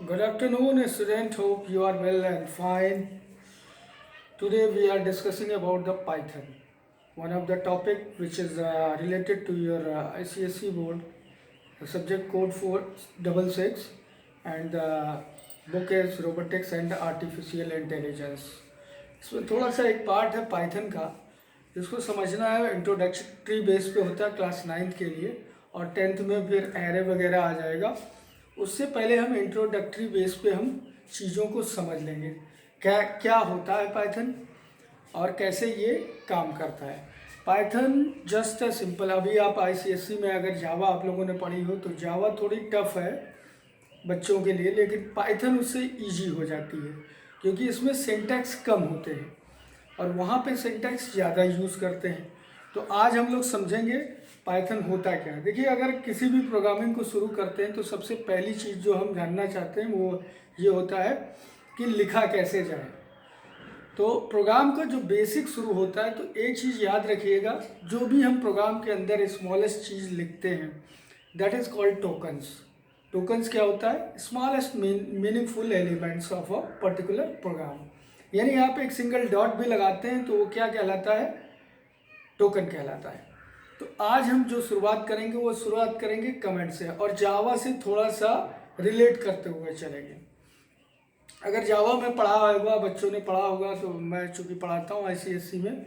Good afternoon, student. Hope you are well and fine. Today we are discussing about the Python, one of the topic which is related to your ICSE board. The subject code 466 and the book is Robotics and Artificial Intelligence. इसमें थोड़ा सा एक part है Python का जिसको समझना है। Introductory base पे होता है क्लास 9th के लिए और 10th में फिर एरे वगैरह आ जाएगा। उससे पहले हम इंट्रोडक्टरी बेस पे हम चीज़ों को समझ लेंगे क्या क्या होता है पाइथन और कैसे ये काम करता है। पाइथन जस्ट अ सिंपल, अभी आप आईसीएसई में अगर जावा आप लोगों ने पढ़ी हो तो जावा थोड़ी टफ है बच्चों के लिए, लेकिन पाइथन उससे इजी हो जाती है क्योंकि इसमें सिंटैक्स कम होते हैं और वहाँ पे सिंटैक्स ज़्यादा यूज़ करते हैं। तो आज हम लोग समझेंगे पाइथन होता क्या है। देखिए, अगर किसी भी प्रोग्रामिंग को शुरू करते हैं तो सबसे पहली चीज़ जो हम जानना चाहते हैं वो ये होता है कि लिखा कैसे जाए। तो प्रोग्राम का जो बेसिक शुरू होता है तो एक चीज़ याद रखिएगा, जो भी हम प्रोग्राम के अंदर स्मॉलेस्ट चीज़ लिखते हैं that is called tokens. Tokens क्या होता है? Smallest meaningful elements of a particular program. यानी आप एक सिंगल डॉट भी लगाते हैं तो वो क्या कहलाता है? टोकन कहलाता है। तो आज हम जो शुरुआत करेंगे वो शुरुआत करेंगे कमेंट से और जावा से थोड़ा सा रिलेट करते हुए चलेंगे। अगर जावा में पढ़ा होगा, बच्चों ने पढ़ा होगा, तो मैं चूँकि पढ़ाता हूँ आईसीएसई में,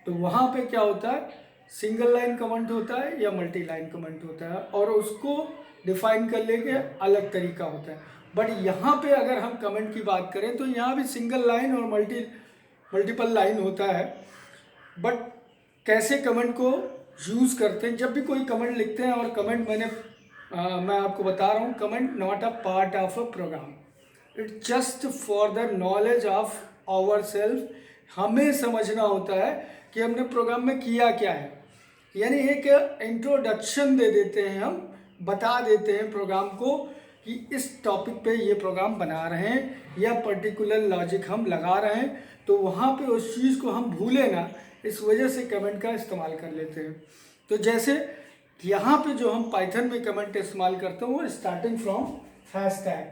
तो वहाँ पे क्या होता है, सिंगल लाइन कमेंट होता है या मल्टी लाइन कमेंट होता है और उसको डिफाइन कर लेके अलग तरीका होता है। बट यहाँ पे अगर हम कमेंट की बात करें तो यहाँ भी सिंगल लाइन और मल्टीपल लाइन होता है। बट कैसे कमेंट को यूज़ करते हैं, जब भी कोई कमेंट लिखते हैं, और कमेंट मैं आपको बता रहा हूँ, comment not a part of a program, it just for the knowledge of our self. हमें समझना होता है कि हमने प्रोग्राम में किया क्या है, यानी एक इंट्रोडक्शन दे देते हैं, हम बता देते हैं प्रोग्राम को कि इस टॉपिक पे ये प्रोग्राम बना रहे हैं या पर्टिकुलर लॉजिक हम लगा रहे हैं, तो वहाँ पे उस चीज़ को हम भूले ना, इस वजह से कमेंट का इस्तेमाल कर लेते हैं। तो जैसे यहाँ पे जो हम पाइथन में कमेंट इस्तेमाल करते हैं वो स्टार्टिंग फ्रॉम हैशटैग।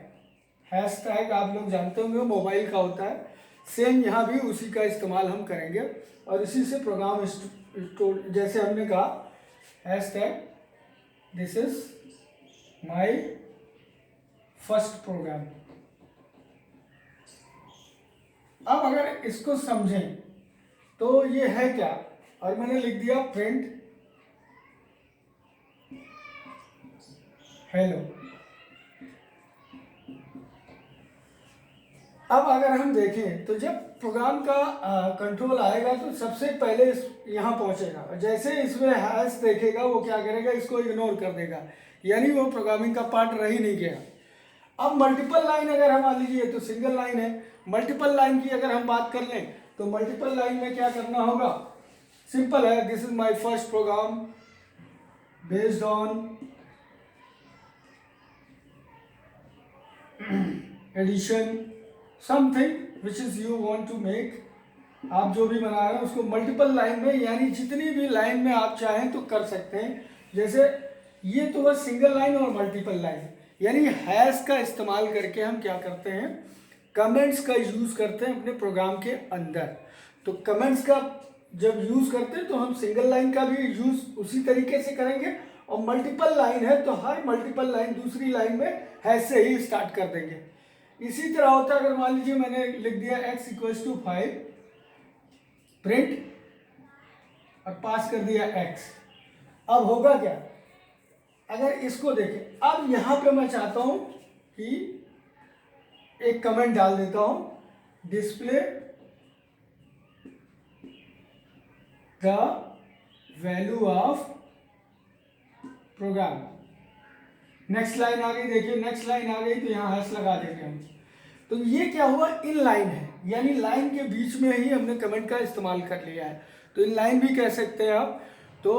हैशटैग आप लोग जानते होंगे मोबाइल का होता है, सेम यहाँ भी उसी का इस्तेमाल हम करेंगे और इसी से प्रोग्राम जैसे हमने कहा hashtag this is my first program. अब अगर इसको समझें तो ये है क्या, और मैंने लिख दिया प्रिंट हेलो। अब अगर हम देखें तो जब प्रोग्राम का कंट्रोल आएगा तो सबसे पहले यहाँ पहुँचेगा और जैसे इसमें हैश देखेगा वो क्या करेगा, इसको इग्नोर कर देगा, यानी वो प्रोग्रामिंग का पार्ट रह ही नहीं गया। अब मल्टीपल लाइन अगर हम मान लीजिए तो सिंगल लाइन है, मल्टीपल लाइन की अगर हम बात कर लें तो मल्टीपल लाइन में क्या करना होगा, सिंपल है, this is my first program based on addition something which is you want to make. आप जो भी बना रहे हैं उसको मल्टीपल लाइन में, यानी जितनी भी लाइन में आप चाहें तो कर सकते हैं। जैसे ये तो बस सिंगल लाइन और मल्टीपल लाइन, यानी हैश का इस्तेमाल करके हम क्या करते हैं, कमेंट्स का यूज़ करते हैं अपने प्रोग्राम के अंदर। तो कमेंट्स का जब यूज़ करते हैं तो हम सिंगल लाइन का भी यूज़ उसी तरीके से करेंगे और मल्टीपल लाइन है तो हर मल्टीपल लाइन दूसरी लाइन में हैश से ही स्टार्ट कर देंगे। इसी तरह होता है, अगर मान लीजिए मैंने लिख दिया x इक्वल्स टू 5 प्रिंट और पास कर दिया x, अब होगा क्या, अगर इसको देखें, अब यहां पे मैं चाहता हूं कि एक कमेंट डाल देता हूं, display the value of program. Next line आ गई, देखिए नेक्स्ट लाइन आ गई तो यहां हैश लगा देंगे हम। तो ये क्या हुआ, इन लाइन है, यानी लाइन के बीच में ही हमने कमेंट का इस्तेमाल कर लिया है। तो इन लाइन भी कह सकते हैं आप। तो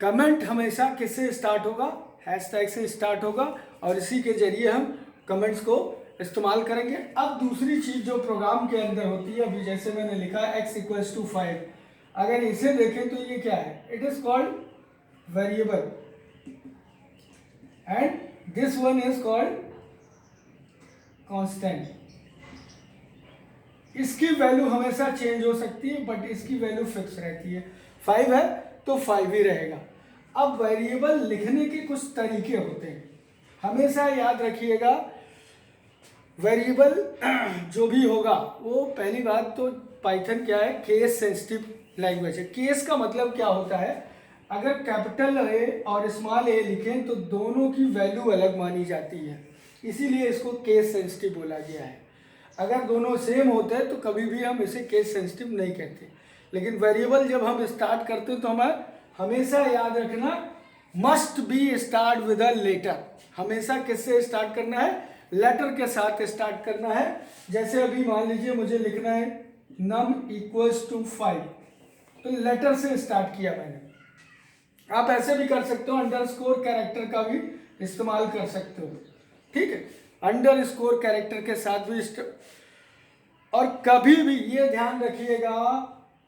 कमेंट हमेशा किससे स्टार्ट होगा, हैशटैग से स्टार्ट होगा और इसी के जरिए हम कमेंट्स को इस्तेमाल करेंगे। अब दूसरी चीज जो प्रोग्राम के अंदर होती है, अभी जैसे मैंने लिखा x इक्वल्स टू 5, अगर इसे देखें तो ये क्या है, it is called variable and this one is called constant, इसकी वैल्यू हमेशा चेंज हो सकती है बट इसकी वैल्यू फिक्स रहती है। 5 है तो 5 ही रहेगा। अब वेरिएबल लिखने के कुछ तरीके होते हैं, हमेशा याद रखिएगा। वेरिएबल जो भी होगा वो, पहली बात तो पाइथन क्या है, केस सेंसिटिव लैंग्वेज है। केस का मतलब क्या होता है, अगर कैपिटल ए और स्मॉल ए लिखें तो दोनों की वैल्यू अलग मानी जाती है, इसीलिए इसको केस सेंसिटिव बोला गया है। अगर दोनों सेम होते हैं तो कभी भी हम इसे केस सेंसिटिव नहीं कहते। लेकिन वेरिएबल जब हम स्टार्ट करते हैं तो हमें हमेशा याद रखना, must be start with a letter. हमेशा किससे स्टार्ट करना है, लेटर के साथ स्टार्ट करना है। जैसे अभी मान लीजिए मुझे लिखना है num इक्वल्स टू 5, तो लेटर से स्टार्ट किया मैंने। आप ऐसे भी कर सकते हो, अंडरस्कोर कैरेक्टर का भी इस्तेमाल कर सकते हो, ठीक है, अंडरस्कोर कैरेक्टर के साथ भी और कभी भी ये ध्यान रखिएगा,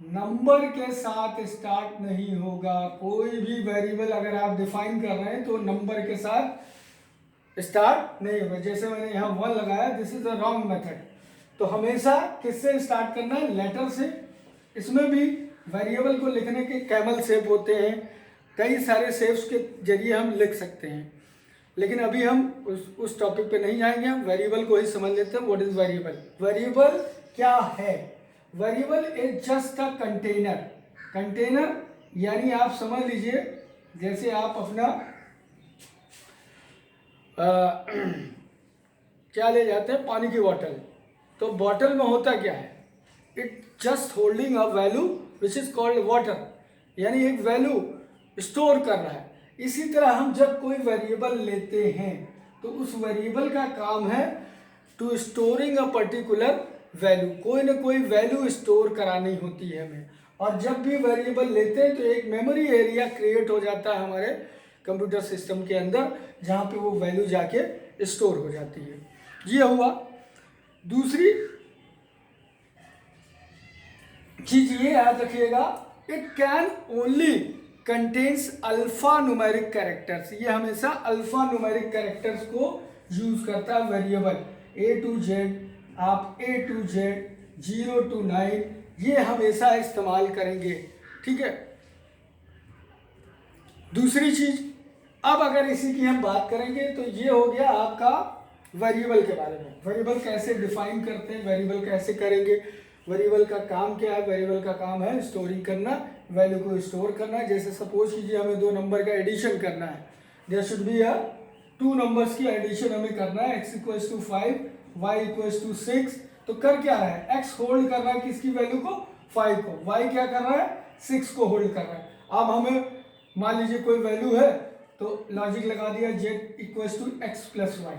नंबर के साथ स्टार्ट नहीं होगा। कोई भी वेरिएबल अगर आप डिफाइन कर रहे हैं तो नंबर के साथ स्टार्ट नहीं होगा। जैसे मैंने यहाँ 1 लगाया, this is a wrong method. तो हमेशा किससे स्टार्ट करना है, लेटर से। इसमें भी वेरिएबल को लिखने के कैमल शेप होते हैं, कई सारे शेप्स के जरिए हम लिख सकते हैं, लेकिन अभी हम उस टॉपिक पे नहीं जाएंगे। हम वेरिएबल को ही समझ लेते हैं। What is variable? वेरिएबल क्या है? Variable is just a container. Container यानी आप समझ लीजिए, जैसे आप अपना क्या ले जाते हैं, पानी की बोतल। तो बोतल में होता क्या है, it just holding a value which is called water, यानी एक वैल्यू स्टोर कर रहा है। इसी तरह हम जब कोई वेरिएबल लेते हैं तो उस वेरिएबल का काम है to storing a particular value. कोई ना कोई वैल्यू स्टोर करानी होती है हमें। और जब भी वेरिएबल लेते हैं तो एक मेमोरी एरिया क्रिएट हो जाता है हमारे कंप्यूटर सिस्टम के अंदर, जहाँ पे वो वैल्यू जाके स्टोर हो जाती है। ये हुआ। दूसरी चीज ये याद रखिएगा, it can only contains alpha numeric characters. ये हमेशा अल्फा न्यूमेरिक कैरेक्टर्स को यूज करता है वेरिएबल। A to Z, आप A to Z, 0 to 9, ये हमेशा इस्तेमाल करेंगे, ठीक है। दूसरी चीज, अब अगर इसी की हम बात करेंगे तो ये हो गया आपका वेरिएबल के बारे में। वेरिएबल कैसे डिफाइन करते हैं, वेरिएबल कैसे करेंगे, वेरिएबल का काम क्या है। वेरिएबल का काम है स्टोरिंग करना, वैल्यू को स्टोर करना है। जैसे सपोज कीजिए हमें 2 नंबर का एडिशन करना है, there should be a 2 numbers की एडिशन हमें करना है। x equals to 5, y equals to 6। तो कर क्या रहा है, x होल्ड कर रहा है किसकी वैल्यू को, 5 को। y क्या कर रहा है, 6 को होल्ड कर रहा है। अब हमें मान लीजिए कोई वैल्यू है तो लॉजिक लगा दिया z equals to x plus y.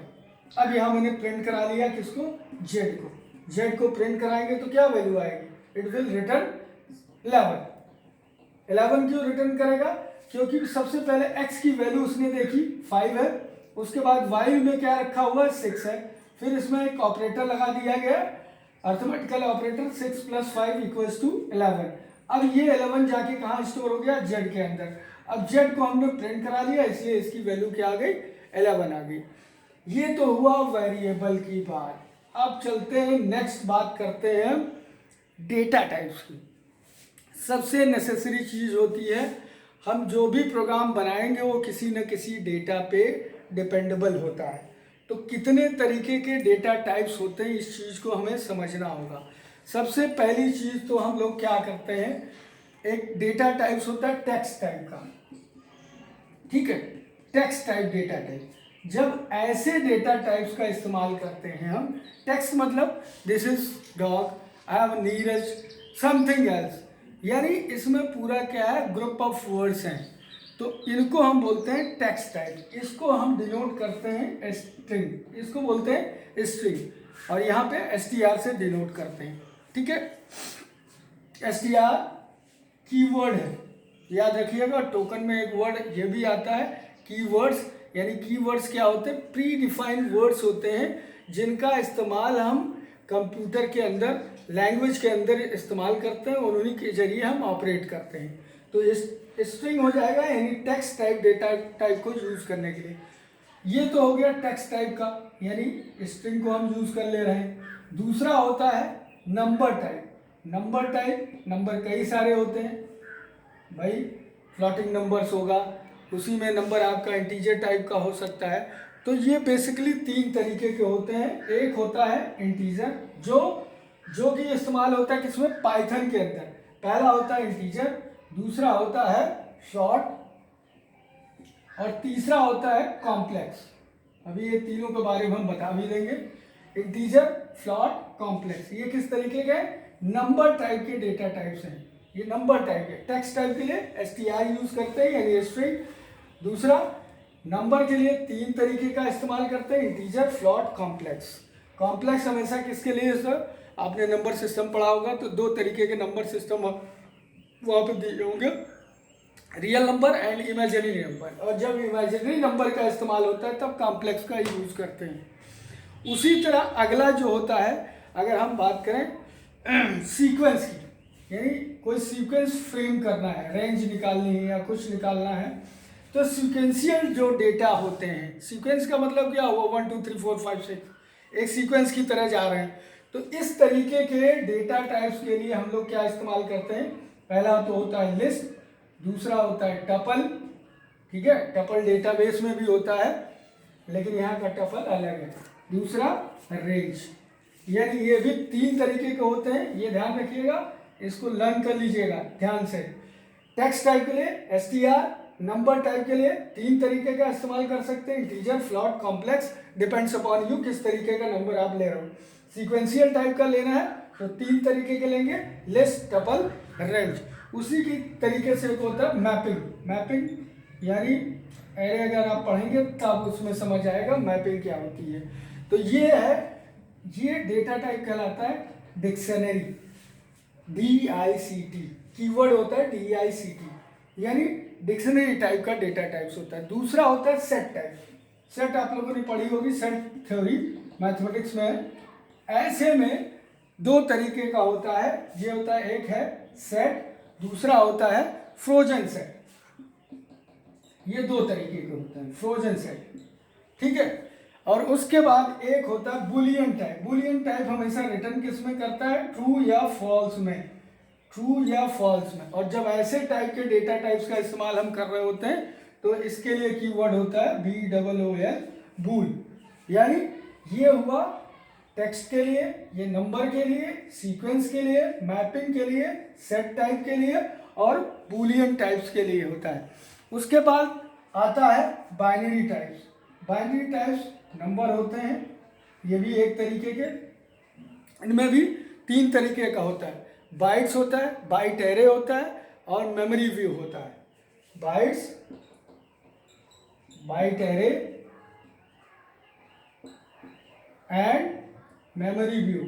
अब यहाँ मैंने प्रिंट करा लिया किसको, z को। z को प्रिंट कराएंगे तो क्या वैल्यू आएगी, इट विल रिटर्न 11। 11 क्यों रिटर्न करेगा, क्योंकि सबसे पहले x की वैल्यू उसने देखी 5 है, उसके बाद y में क्या रखा हुआ है, 6 है। फिर इसमें एक ऑपरेटर लगा दिया गया, arithmetical operator, 6 plus 5 equals to 11। अब ये 11 जाके कहाँ स्टोर हो गया, z के अंदर। अब z को हमने प्रिंट करा लिया, इसलिए इसकी वैल्यू क्या आ गई, 11 आ गई। ये तो हुआ वेरिएबल की बात। अब चलते हैं नेक्स्ट, बात करते हैं डेटा टाइप्स की। सबसे नेसेसरी चीज होती है, हम जो भी प्रोग्राम बनाएंगे वो किसी न किसी डेटा पे डिपेंडेबल होता है। तो कितने तरीके के डेटा टाइप्स होते हैं, इस चीज को हमें समझना होगा। सबसे पहली चीज तो हम लोग क्या करते हैं, एक डेटा टाइप्स होता है टेक्स्ट टाइप का, ठीक है, टेक्स्ट टाइप डेटा टाइप। जब ऐसे डेटा टाइप्स का इस्तेमाल करते हैं हम, टेक्स्ट मतलब this is dog, I have Neeraj, something else, यानी इसमें पूरा क्या है, ग्रुप ऑफ वर्ड्स हैं, तो इनको हम बोलते हैं टेक्स्ट टाइप। इसको हम डिनोट करते हैं स्ट्रिंग, इसको बोलते हैं स्ट्रिंग, और यहाँ पे str से डिनोट करते हैं, ठीक है। str कीवर्ड है, याद रखिएगा। टोकन में एक वर्ड ये भी आता है कीवर्ड्स, यानी कीवर्ड्स क्या होते हैं, प्री डिफाइंड वर्ड्स होते हैं जिनका इस्तेमाल हम कंप्यूटर के अंदर, लैंग्वेज के अंदर इस्तेमाल करते हैं और उन्हीं के जरिए हम ऑपरेट करते हैं। तो इस स्ट्रिंग हो जाएगा, यानी टेक्स्ट टाइप डेटा टाइप को यूज करने के लिए। ये तो हो गया टेक्स्ट टाइप का, यानी स्ट्रिंग को हम यूज कर ले रहे हैं। दूसरा होता है number type. Number type, number कई सारे होते हैं भाई, फ्लोटिंग नंबर्स होगा, उसी में नंबर आपका इंटीजर टाइप का हो सकता है। तो ये बेसिकली तीन तरीके के होते हैं। एक होता है इंटीजर, जो कि इस्तेमाल होता है किसमें, पाइथन के अंदर। पहला होता है इंटीजर, दूसरा होता है फ्लॉट, और तीसरा होता है कॉम्प्लेक्स। अभी ये तीनों के बारे में हम बता भी देंगे। इंटीजर, फ्लॉट, कॉम्प्लेक्स, ये किस तरीके के नंबर टाइप के डेटा टाइप्स हैं। ये नंबर टाइप के। टेक्स्ट टाइप के लिए str यूज करते हैं, यानी स्ट्रिंग। दूसरा नंबर के लिए तीन तरीके का इस्तेमाल करते हैं, इंटीजर, फ्लॉट, कॉम्प्लेक्स। कॉम्प्लेक्स हमेशा किसके लिए सर, आपने नंबर सिस्टम पढ़ा होगा तो दो तरीके के नंबर सिस्टम वहाँ पे दिए होंगे, real number and imaginary number. और जब इमेजिनरी नंबर का इस्तेमाल होता है तब कॉम्प्लेक्स का यूज करते हैं। उसी तरह अगला जो होता है, अगर हम बात करें सीक्वेंस की, यानी कोई सीक्वेंस फ्रेम करना है, रेंज निकालनी है या कुछ निकालना है, तो सीक्वेंशियल जो डेटा होते हैं, सीक्वेंस का मतलब क्या हुआ, 1 2 3 4 5 6, एक सीक्वेंस की तरह जा रहे हैं। तो इस तरीके के डेटा टाइप्स के लिए हम लोग क्या इस्तेमाल करते हैं, पहला तो होता है लिस्ट, दूसरा होता है टपल, ठीक है, टपल डेटाबेस में भी होता है लेकिन यहाँ का टपल अलग है। दूसरा रेंज, यानी ये भी तीन तरीके के होते हैं, ये ध्यान रखिएगा, इसको लर्न कर लीजिएगा ध्यान से। टेक्स्ट टाइप के लिए str, नंबर टाइप के लिए तीन तरीके का इस्तेमाल कर सकते हैं, integer, float, complex, depends upon you किस तरीके का नंबर आप ले रहे हो। सीक्वेंशियल टाइप का लेना है तो तीन तरीके के लेंगे, लिस्ट, टपल, रेंज। उसी की तरीके से एक होता है मैपिंग। मैपिंग यानी एरे, अगर आप पढ़ेंगे तब उसमें समझ आएगा मैपिंग क्या होती है। तो ये है, ये डेटा टाइप कहलाता है डिक्शनरी, DICT, कीवर्ड होता है DICT, यानी डिक्शनरी टाइप का डेटा टाइप्स होता है। दूसरा होता है सेट टाइप। सेट आप लोगों ने पढ़ी होगी, सेट थ्योरी मैथमेटिक्स में। ऐसे में दो तरीके का होता है, ये होता है, एक है सेट, दूसरा होता है फ्रोजन सेट। ये दो तरीके के होते हैं, फ्रोजन सेट, ठीक है। और उसके बाद एक होता है बुलियन टाइप। बुलियन टाइप हमेशा रिटर्न किस में करता है, ट्रू या फॉल्स में, ट्रू या फॉल्स में। और जब ऐसे टाइप के डेटा टाइप्स का इस्तेमाल हम कर रहे होते हैं तो इसके लिए कीवर्ड होता है BOOL, बूल। यानी ये हुआ टेक्स्ट के लिए, ये नंबर के लिए, सीक्वेंस के लिए, मैपिंग के लिए, सेट टाइप के लिए और बूलियन टाइप्स के लिए होता है। उसके बाद आता है binary types. Binary types number होते हैं, ये भी एक तरीके के, इनमें भी तीन तरीके का होता है, बाइट्स होता है, बाइट एरे होता है और मेमोरी व्यू होता है। Bytes, byte array and memory view,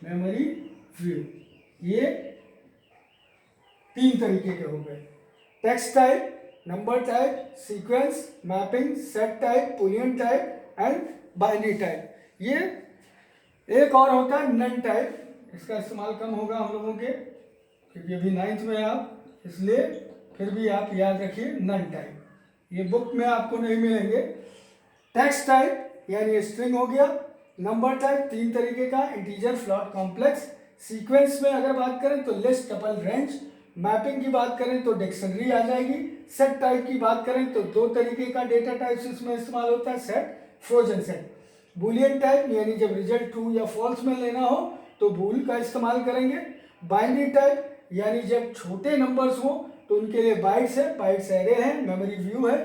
memory view, ये तीन तरीके के हो गए। Text type, number type, sequence, mapping, set type, boolean type and binary type. ये एक और होता है नन टाइप, इसका इस्तेमाल कम होगा हम लोगों के क्योंकि अभी 9th में आप, इसलिए फिर भी आप याद रखिए नन टाइप, ये बुक में आपको नहीं मिलेंगे। टेक्स्ट टाइप यानी स्ट्रिंग हो गया, नंबर टाइप तीन तरीके का, इंटीजर, फ्लॉट, कॉम्प्लेक्स। सीक्वेंस में अगर बात करें तो लिस्ट, टपल, रेंज। मैपिंग की बात करें तो डिक्शनरी आ जाएगी। सेट टाइप की बात करें तो दो तरीके का डेटा टाइप्स इसमें इस्तेमाल होता है, set, frozen set. Boolean type यानी जब रिजल्ट ट्रू या फॉल्स में लेना हो तो बूल का इस्तेमाल करेंगे। बाइनरी टाइप यानी जब छोटे नंबर्स हो तो उनके लिए बाइट्स है, बाइट्स एरे है, मेमोरी व्यू है।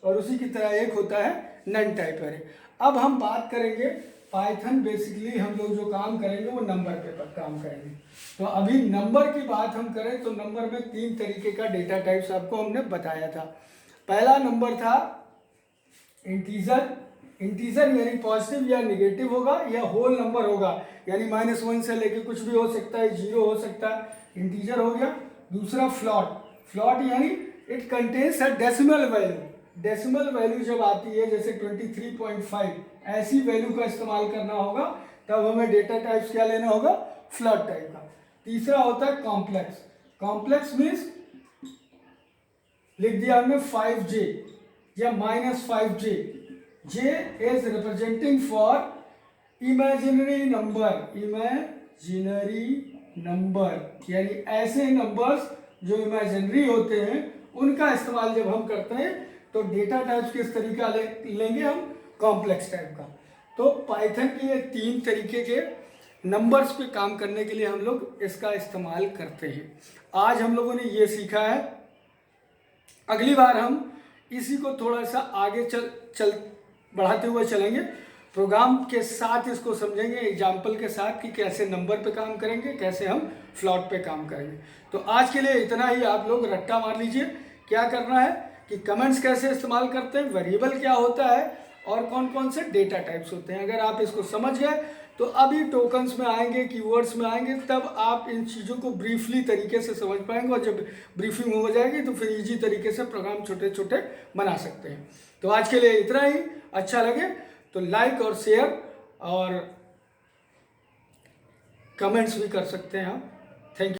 और उसी की तरह एक होता है नन टाइप एरे। अब हम बात करेंगे पाइथन, बेसिकली हम लोग जो काम करेंगे वो नंबर पे पर काम करेंगे। तो अभी नंबर की बात हम करें तो नंबर में तीन तरीके का डेटा टाइप्स आपको हमने बताया था। पहला नंबर था इंटीजर। इंटीजर यानी पॉजिटिव या निगेटिव होगा या होल नंबर होगा, यानी -1 से लेके कुछ भी हो सकता है, 0 हो सकता है, इंटीजर हो गया। दूसरा फ्लॉट। फ्लॉट यानी it contains a decimal value. Decimal value जब आती है जैसे 23.5, ऐसी वैल्यू का इस्तेमाल करना होगा, तब हमें डेटा टाइप्स क्या लेना होगा, फ्लॉट टाइप का। तीसरा होता है कॉम्प्लेक्स। कॉम्प्लेक्स मीन्स लिख दिया हमने 5J, या -5j, j is representing for imaginary number, यानी ऐसे नंबर्स जो इमेजिनरी होते हैं उनका इस्तेमाल जब हम करते हैं तो डेटा टाइप्स किस तरीका लेंगे हम, कॉम्प्लेक्स टाइप का। तो पाइथन के ये 3 तरीके के नंबर्स पे काम करने के लिए हम लोग इसका इस्तेमाल करते हैं। आज हम लोगों ने ये सीखा है, अगली बार हम इसी को थोड़ा सा आगे चल बढ़ाते हुए चलेंगे, प्रोग्राम के साथ इसको समझेंगे, एग्जाम्पल के साथ कि कैसे नंबर पे काम करेंगे, कैसे हम फ्लॉट पे काम करेंगे। तो आज के लिए इतना ही। आप लोग रट्टा मार लीजिए क्या करना है कि कमेंट्स कैसे इस्तेमाल करते हैं, वेरिएबल क्या होता है और कौन कौन से डेटा टाइप्स होते हैं। अगर आप इसको समझ गए तो अभी टोकन्स में आएंगे, कीवर्ड्स में आएंगे, तब आप इन चीज़ों को ब्रीफली तरीके से समझ पाएंगे और जब ब्रीफिंग हो जाएगी तो फिर इजी तरीके से प्रोग्राम छोटे छोटे बना सकते हैं। तो आज के लिए इतना ही। अच्छा लगे तो लाइक और शेयर और कमेंट्स भी कर सकते हैं आप। Thank you.